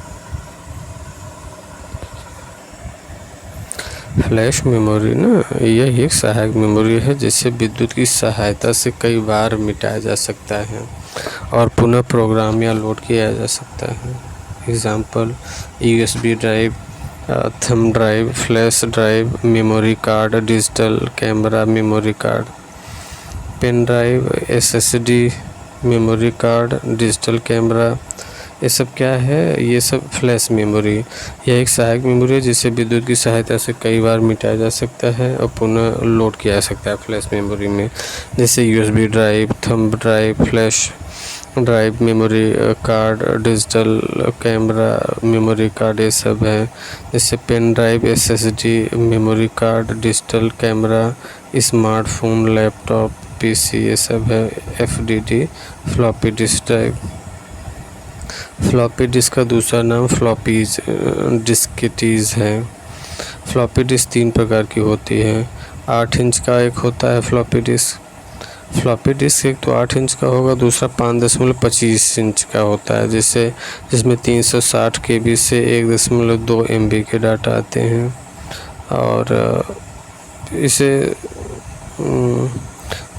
फ्लैश मेमोरी यह एक सहायक मेमोरी है, जिसे विद्युत की सहायता से कई बार मिटाया जा सकता है और पुनः प्रोग्राम या लोड किया जा सकता है। Example: USB drive, thumb drive, flash drive, memory card, digital camera memory card, pen drive, SSD memory card, digital camera. ये सब क्या है? ये सब फ्लैश मेमोरी। यह एक सहायक मेमोरी है, जिसे विद्युत की सहायता से कई बार मिटाया जा सकता है और पुनः लोड किया जा सकता है फ्लैश मेमोरी में, जैसे USB drive, thumb drive, flash drive, memory card, digital camera memory card, ये सब है। जैसे pen drive, SSD memory card, digital camera, smartphone, laptop, PC, ये सब है। FDD floppy disk drive. Floppy disk का दूसरा नाम फ्लॉपीज डिस्केटीज है। फ्लॉपी डिस्क 3 प्रकार की होती है। 8 इंच का एक होता है फ्लॉपी डिस्क। फ्लॉपी डिस्क एक तो 8 इंच का होगा, दूसरा 5.25 इंच का होता है, जिसमें 360 KB से 1.2 MB के डाटा आते हैं।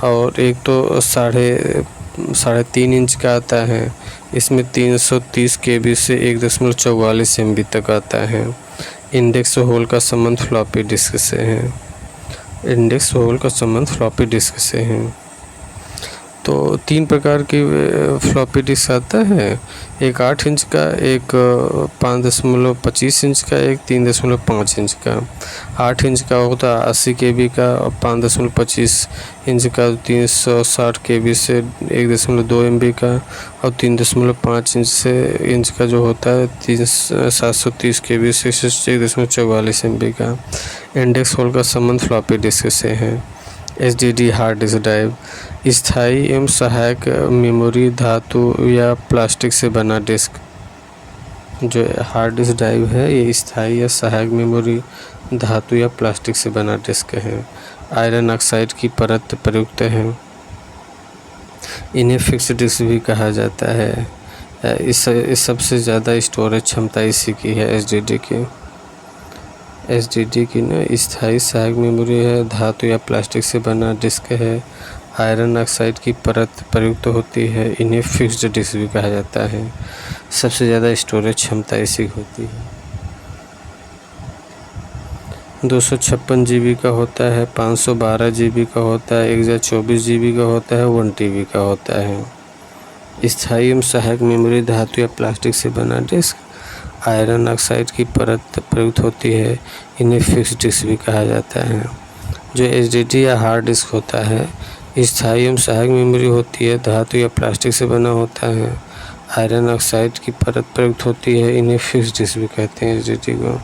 और एक तो 3.5 इंच का आता है, इसमें 330 KB से 1.44 MB तक आता है। इंडेक्स होल का संबंध फ्लॉपी डिस्क से है। तो 3 प्रकार की फ्लॉपी डिस्क आता है, एक 8 इंच का, एक 5.25 इंच का, एक 3.5 इंच का। 8 इंच का होता है 80 KB का, और 5.25 इंच का 360 KB से 1.2 MB का, और 3.5 इंच का जो होता है 730 KB से 1.44 MB का। इंडेक्स होल का संबंध फ्लॉपी डिस्क से है। HDD हार्ड डिस्क ड्राइव, स्थायी एवं सहायक मेमोरी, धातु या प्लास्टिक से बना डिस्क। जो हार्ड डिस्क ड्राइव है, ये स्थायी या सहायक मेमोरी, धातु या प्लास्टिक से बना डिस्क है। आयरन ऑक्साइड की परत प्रयुक्त है। इन्हें फिक्स्ड डिस्क भी कहा जाता है। इस सबसे ज़्यादा स्टोरेज क्षमता इसी की है, HDD की। एसडीडी की ना स्थायी सहायक मेमोरी है, धातु या प्लास्टिक से बना डिस्क है, आयरन ऑक्साइड की परत प्रयुक्त होती है, इन्हें फिक्स्ड डिस्क भी कहा जाता है। सबसे ज़्यादा स्टोरेज क्षमता इसी की होती है। 256 GB का होता है, 512 GB का होता है, 1024 GB का होता है, 1 TB का होता है। स्थायी एवं सहायक मेमोरी धातु या प्लास्टिक से बना डिस्क, आयरन ऑक्साइड की परत प्रयुक्त होती है, इन्हें फिक्स्ड डिस्क भी कहा जाता है। जो एसडीडी या हार्ड डिस्क होता है, स्थायी एवं सहायक मेमोरी होती है, धातु या प्लास्टिक से बना होता है, आयरन ऑक्साइड की परत प्रयुक्त होती है, इन्हें फिक्स्ड डिस्क भी कहते हैं एसडीडी को।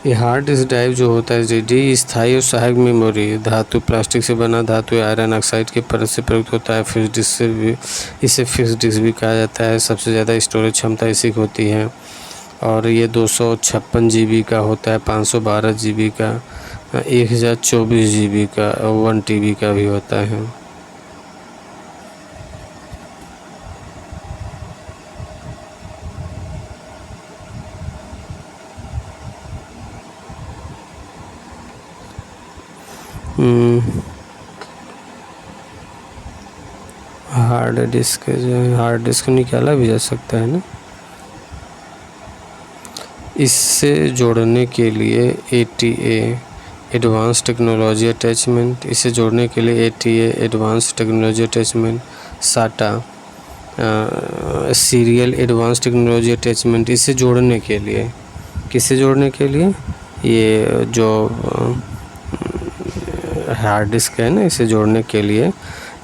ये हार्ड डिस्क ड्राइव जो होता है एसडीडी स्थायी और सहायक मेमोरी धातु प्लास्टिक से बना, धातु या आयरन ऑक्साइड की परत से प्रयुक्त होता है, फिक्स्ड डिस्क से भी इसे फिक्स्ड डिस्क भी कहा जाता है। सबसे ज़्यादा स्टोरेज क्षमता इसी की होती है और ये 256 GB का होता है, 512 GB का, 1024 GB का और 1 TB का भी होता है। हार्ड डिस्क जो है, हार्ड डिस्क निकाला भी जा सकता है ना। इससे जोड़ने के लिए ATA एडवांस टेक्नोलॉजी अटैचमेंट, इसे जोड़ने के लिए ATA advance technology attachment, SATA serial advance technology attachment, इसे जोड़ने के लिए, किसे जोड़ने के लिए, ये जो हार्ड डिस्क है ना, इसे जोड़ने के लिए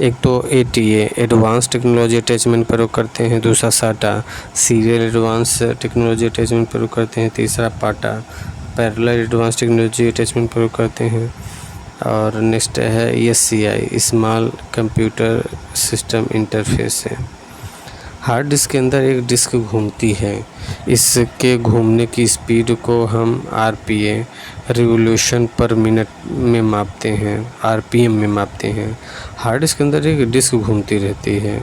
एक तो ATA एडवांस टेक्नोलॉजी अटैचमेंट प्रयोग करते हैं, दूसरा SATA serial advance technology attachment प्रयोग करते हैं, तीसरा PATA parallel advance technology attachment प्रयोग करते हैं और नेक्स्ट है SCI small computer system interface है। हार्ड डिस्क के अंदर एक डिस्क घूमती है, इसके घूमने की स्पीड को हम RPA रिवोल्यूशन पर मिनट में मापते हैं, RPM में मापते हैं। हार्ड डिस्क के अंदर एक डिस्क घूमती रहती है,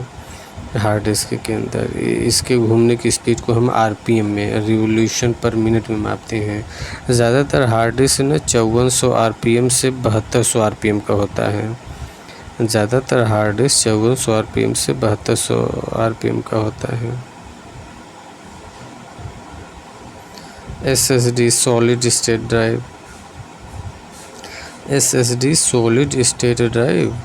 हार्ड डिस्क के अंदर इसके घूमने की स्पीड को हम RPM में रिवोल्यूशन पर मिनट में मापते हैं। ज़्यादातर हार्ड डिस्क ना 5400 RPM से 7200 RPM का होता है। ज़्यादातर हार्ड डिस्क 5400 RPM से 7200 RPM का होता है। SSD solid state drive, SSD solid state drive,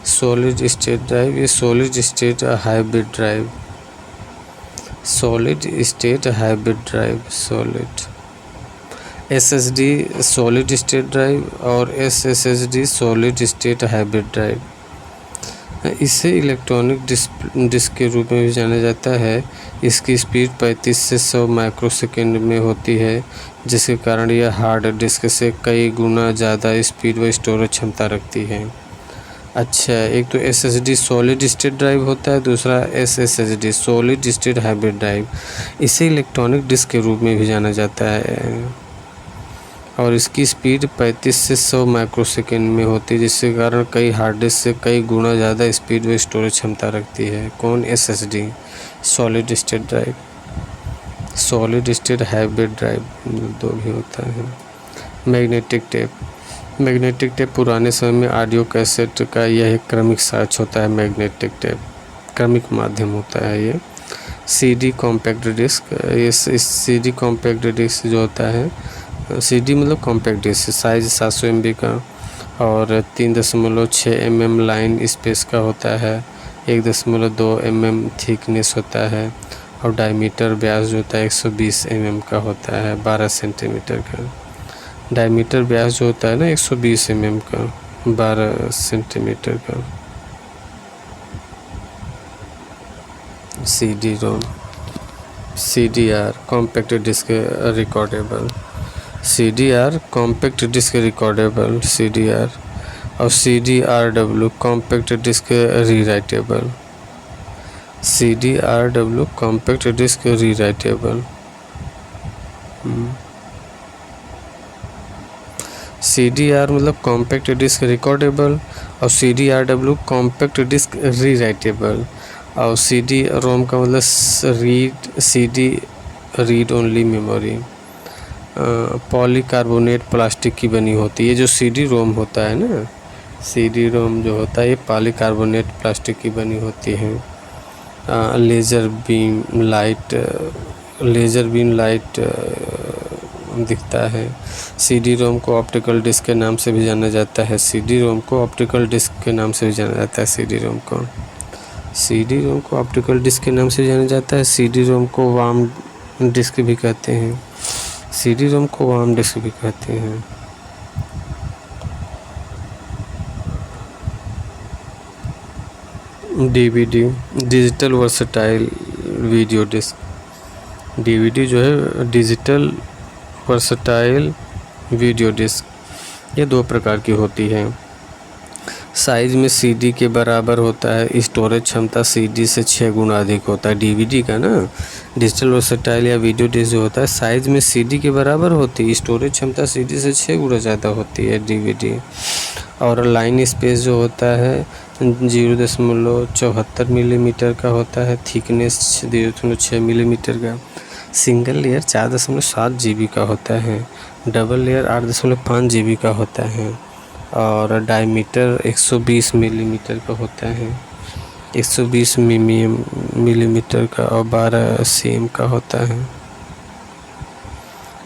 solid state drive, ये solid state hybrid drive, solid state hybrid drive, solid SSD solid state drive और SSD solid state hybrid drive. इसे electronic disk के रूप में भी जाना जाता है। इसकी स्पीड 35 से 100 माइक्रोसेकंड में होती है, जिसके कारण यह हार्ड डिस्क से कई गुना ज़्यादा स्पीड व स्टोरेज क्षमता रखती है। अच्छा, एक तो SSD सॉलिड स्टेट ड्राइव होता है, दूसरा SSD solid state hybrid drive. इसे इलेक्ट्रॉनिक डिस्क के रूप में भी जाना जाता है और इसकी स्पीड 35 से 100 माइक्रोसेकंड में होती है, जिसके कारण कई हार्ड डिस्क से कई गुना ज़्यादा स्पीड व स्टोरेज क्षमता रखती है। कौन? SSD solid state drive, solid state hybrid drive, दो भी होता है। मैग्नेटिक टेप, मैग्नेटिक टेप पुराने समय में ऑडियो कैसेट का यह एक क्रमिक साक्ष्य होता है। मैग्नेटिक टेप क्रमिक माध्यम होता है ये। CD कॉम्पैक्ट डिस्क, ये CD कॉम्पैक्ट डिस्क जो होता है, CD मतलब कॉम्पैक्ट डिस्क, साइज 700 MB का और 3.6 mm लाइन स्पेस का होता है, 1.2 mm थिकनेस होता है और डायमीटर व्यास जो होता है 120 mm का होता है, 12 सेंटीमीटर का। डायमीटर व्यास जो होता है ना 120 mm का, 12 सेंटीमीटर का। CD-ROM, CDR compact disc recordable, CDR compact disc recordable, CDR और CDRW compact disc rewritable, CDRW compact disc rewritable. CDR मतलब कॉम्पैक्ट डिस्क रिकॉर्डेबल और CDRW कॉम्पैक्ट डिस्क रीराइटेबल और CD-ROM का मतलब CD read only memory. Polycarbonate plastic की बनी होती है। ये जो सीडी रोम होता है ना, सीडी रोम जो होता है ये पॉलीकार्बोनेट प्लास्टिक की बनी होती है। लेज़र बीम लाइट दिखता है। सीडी रोम को ऑप्टिकल डिस्क के नाम से भी जाना जाता है। सीडी रोम को ऑप्टिकल डिस्क के नाम से भी जाना जाता है। सीडी रोम को ऑप्टिकल डिस्क के नाम से जाना जाता है। सीडी रोम को वार्म डिस्क भी कहते हैं। सीडी रोम को वार्म डिस्क भी कहते हैं। DVD, digital versatile video disc. DVD जो है डिजिटल वर्सटाइल वीडियो डिस्क, ये 2 प्रकार की होती है। साइज में सीडी के बराबर होता है। स्टोरेज क्षमता सीडी से 6 गुना अधिक होता है। डीवीडी का ना, डिजिटल वर्सटाइल या वीडियो डिस्क जो होता है साइज में सीडी के बराबर होती है। स्टोरेज क्षमता सीडी से 6 गुना ज़्यादा होती है डीवीडी। और लाइन स्पेस जो होता है 0.74 मिलीमीटर का होता है। थिकनेस 0.6 मिलीमीटर का। सिंगल लेयर 4.7 GB का होता है। डबल लेयर 8.5 GB का होता है। और डायमीटर 120 मिलीमीटर का होता है। 120 मिलीमीटर का और 12 cm का होता है।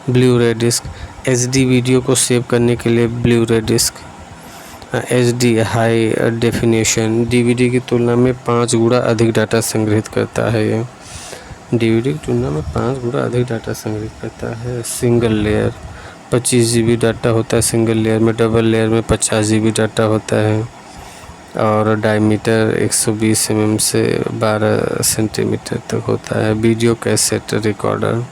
Blu ray disc, HD video को सेव करने के लिए Blu ray disc. HD high definition, DVD की तुलना में 5 गुना अधिक डाटा संग्रहित करता है। ये DVD की तुलना में 5 गुना अधिक डाटा संग्रहित करता है। सिंगल लेयर 25 GB डाटा होता है सिंगल लेयर में। डबल लेयर में 50 GB डाटा होता है। और डायमीटर 120 mm से 12 सेंटीमीटर तक होता है। Video cassette recorder,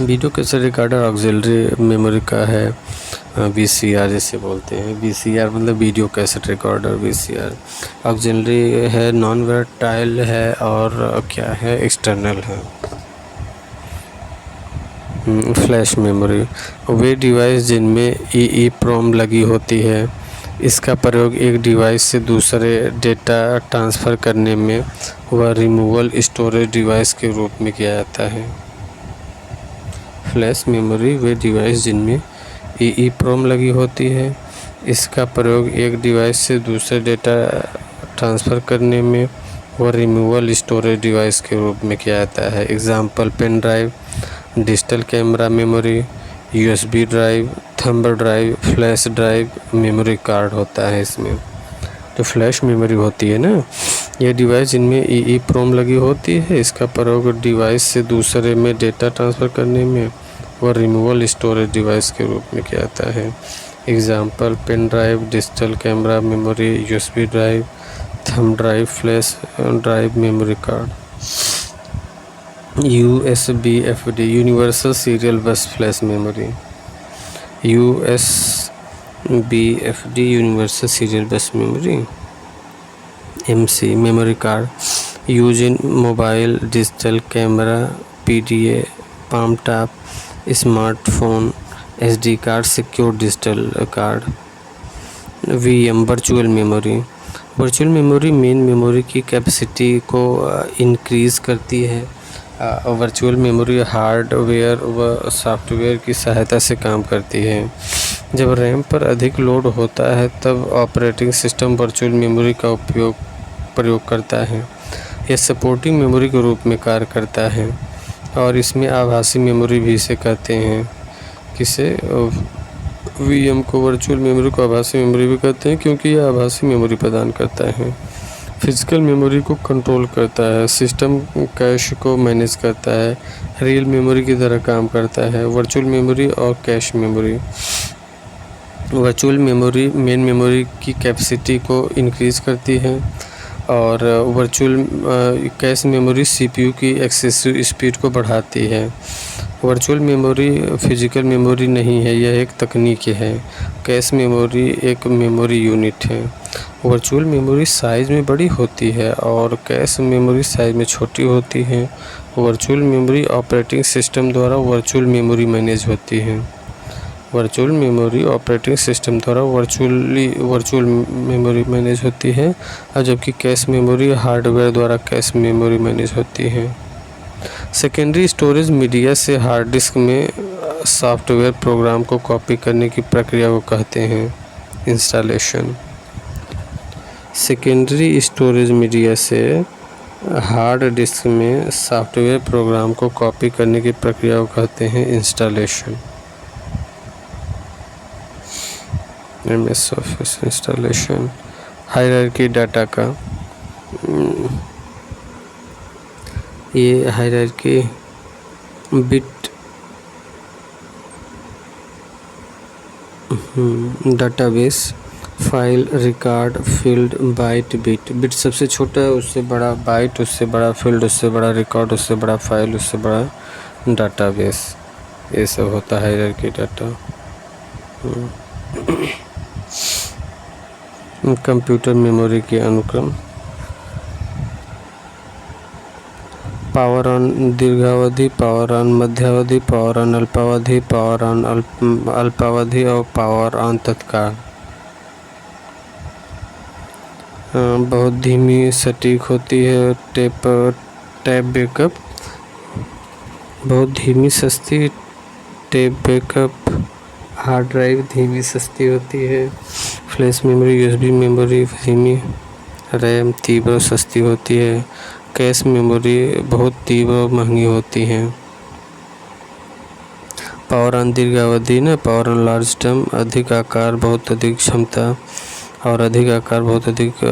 video cassette recorder auxiliary memory का है। VCR जिसे बोलते हैं। VCR मतलब video cassette recorder. VCR auxiliary है, नॉन वर्टाइल है और क्या है, एक्सटर्नल है। फ्लैश मेमोरी, वे डिवाइस जिनमें EEPROM लगी होती है। इसका प्रयोग एक डिवाइस से दूसरे डेटा ट्रांसफ़र करने में व रिमूवल स्टोरेज डिवाइस के रूप में किया जाता है। फ्लैश मेमोरी वे डिवाइस जिनमें EEPROM लगी होती है। इसका प्रयोग एक डिवाइस से दूसरे डेटा ट्रांसफ़र करने में व रिमूवल स्टोरेज डिवाइस के रूप में किया जाता है। Example pen drive, digital camera memory, USB drive, thumb drive, flash drive, memory card होता है इसमें। तो फ्लैश मेमोरी होती है ना, ये डिवाइस जिनमें EEPROM लगी होती है। इसका प्रयोग डिवाइस से दूसरे में डेटा ट्रांसफ़र करने में व रिमूवल स्टोरेज डिवाइस के रूप में किया जाता है। Example pen drive, digital camera memory, USB drive, thumb drive, flash drive, memory card. USB/FD universal serial bus flash memory. USB/FD universal serial bus memory. MC memory card use in mobile, digital camera, PDA, palm top, smartphone, SD card, secure digital card. VM virtual memory, virtual memory main memory की capacity को increase करती है। Virtual memory hardware व software की सहायता से काम करती है। जब रैम पर अधिक लोड होता है तब ऑपरेटिंग सिस्टम वर्चुअल मेमोरी का प्रयोग करता है। यह सपोर्टिंग मेमोरी के रूप में कार्य करता है और इसमें आभासी मेमोरी भी इसे कहते हैं। किसे, VM को वर्चुअल मेमोरी को आभासी मेमोरी भी कहते हैं क्योंकि यह आभासी मेमोरी प्रदान करता है। फिजिकल मेमोरी को कंट्रोल करता है। सिस्टम कैश को मैनेज करता है। रियल मेमोरी की तरह काम करता है। वर्चुअल मेमोरी और cache memory, virtual memory main memory की कैपेसिटी को इंक्रीज़ करती है और वर्चुअल कैश मेमोरी CPU की एक्सेसिव स्पीड को बढ़ाती है। वर्चुअल मेमोरी फिजिकल मेमोरी नहीं है, यह एक तकनीक है। कैश मेमोरी एक मेमोरी यूनिट है। वर्चुअल मेमोरी साइज़ में बड़ी होती है और कैश मेमोरी साइज़ में छोटी होती है। वर्चुअल मेमोरी ऑपरेटिंग सिस्टम द्वारा वर्चुअल मेमोरी मैनेज होती है। वर्चुअल मेमोरी ऑपरेटिंग सिस्टम द्वारा वर्चुअल मेमोरी मैनेज होती है, और जबकि कैश मेमोरी हार्डवेयर द्वारा कैश मेमोरी मैनेज होती है। सेकेंडरी स्टोरेज मीडिया से हार्ड डिस्क में सॉफ्टवेयर प्रोग्राम को कॉपी करने की प्रक्रिया को कहते हैं इंस्टॉलेशन। सेकेंडरी स्टोरेज मीडिया से हार्ड डिस्क में सॉफ्टवेयर प्रोग्राम को कॉपी करने की प्रक्रिया को कहते हैं installation. MS office installation. Hierarchy data का, ये hierarchy bit database, file, record, field, byte, bit सबसे छोटा है, उससे बड़ा बाइट, उससे बड़ा फील्ड, उससे बड़ा रिकॉर्ड, उससे बड़ा फाइल, उससे बड़ा डाटाबेस, ये सब होता है हायरार्की डाटा। कंप्यूटर मेमोरी के अनुक्रम। पावर ऑन दीर्घावधि, पावर ऑन मध्यावधि, पावर ऑन अल्पावधि, पावर ऑन अल्पावधि और पावर ऑन तत्काल। बहुत धीमी सटीक होती है टैप बैकअप, बहुत धीमी सस्ती टैप बैकअप। हार्ड ड्राइव धीमी सस्ती होती है। फ्लैश मेमोरी, USB मेमोरी धीमी। रैम तीव्र सस्ती होती है। कैश मेमोरी बहुत तीव्र और महंगी होती है। पावर ऑन दीर्घावधि ना, पावर ऑन लार्ज टर्म, अधिक आकार बहुत अधिक क्षमता, और अधिक आकार बहुत अधिक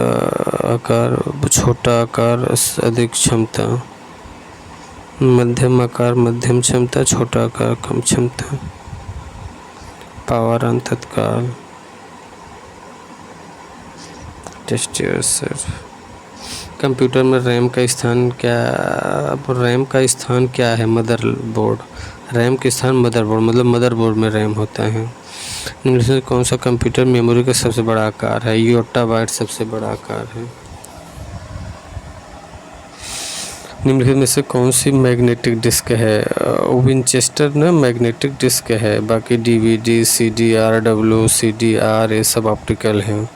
आकार, छोटा आकार अधिक क्षमता। मध्यम आकार मध्यम क्षमता, छोटा आकार कम क्षमता। पावर ऑन तत्काल। Test yourself. कंप्यूटर में रैम का स्थान क्या है? मदरबोर्ड। रैम के स्थान मदरबोर्ड, मतलब मदरबोर्ड में रैम होता है। निम्न से कौन सा कंप्यूटर मेमोरी का सबसे बड़ा आकार है? योटाबाइट सबसे बड़ा आकार है। निम्नलिखित में से कौन सी मैग्नेटिक डिस्क है? विंचेस्टर ना मैग्नेटिक डिस्क है, बाकी DVD, CDR, WCDR ये सब ऑप्टिकल हैं।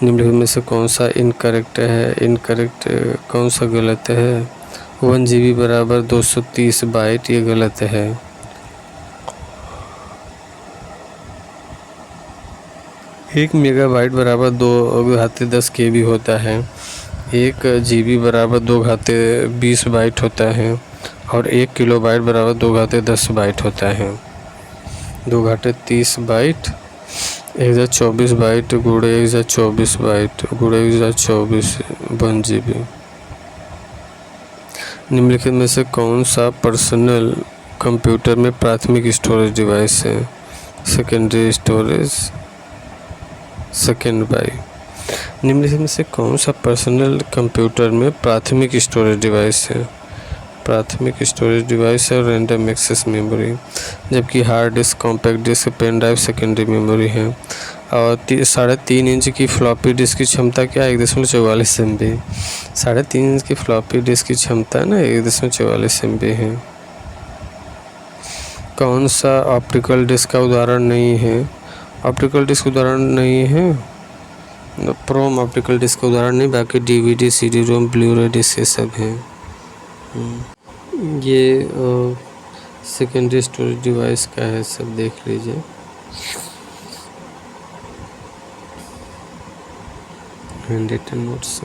निम्नलिखित में से कौन सा इनकरेक्ट है? इनकरेक्ट कौन सा गलत है? 1 GB बराबर 230 बाइट, ये गलत है। एक मेगाबाइट बराबर 2×10 KB होता है। 1 GB बराबर 2×20 बाइट होता है, और 1 किलोबाइट बराबर 2×10 बाइट होता है। 2×30 बाइट 1024 बाइट गुणे 1024 बाइट गुणे 1024 1 GB। निम्नलिखित में से कौन सा पर्सनल कंप्यूटर में प्राथमिक स्टोरेज डिवाइस है? Secondary storage, second by. निम्नलिखित में से कौन सा पर्सनल कंप्यूटर में प्राथमिक स्टोरेज डिवाइस है? प्राथमिक स्टोरेज डिवाइस है रैंडम एक्सेस मेमोरी, जबकि hard disk, compact disc, pen drive secondary memory है। और 3.5 इंच की फ्लॉपी डिस्क की क्षमता क्या है? 1.44 MB। 3.5 इंच की फ्लॉपी डिस्क की क्षमता ना 1.44 MB है। कौन सा ऑप्टिकल डिस्क का उदाहरण नहीं है? ऑप्टिकल डिस्क उदाहरण नहीं है, प्रोम ऑप्टिकल डिस्क का उदाहरण नहीं, बाकी DVD, CD-ROM, ब्लू-रे डिस्क ये सब हैं। ये सेकेंडरी स्टोरेज डिवाइस का है, सब देख लीजिए। Handwritten notes.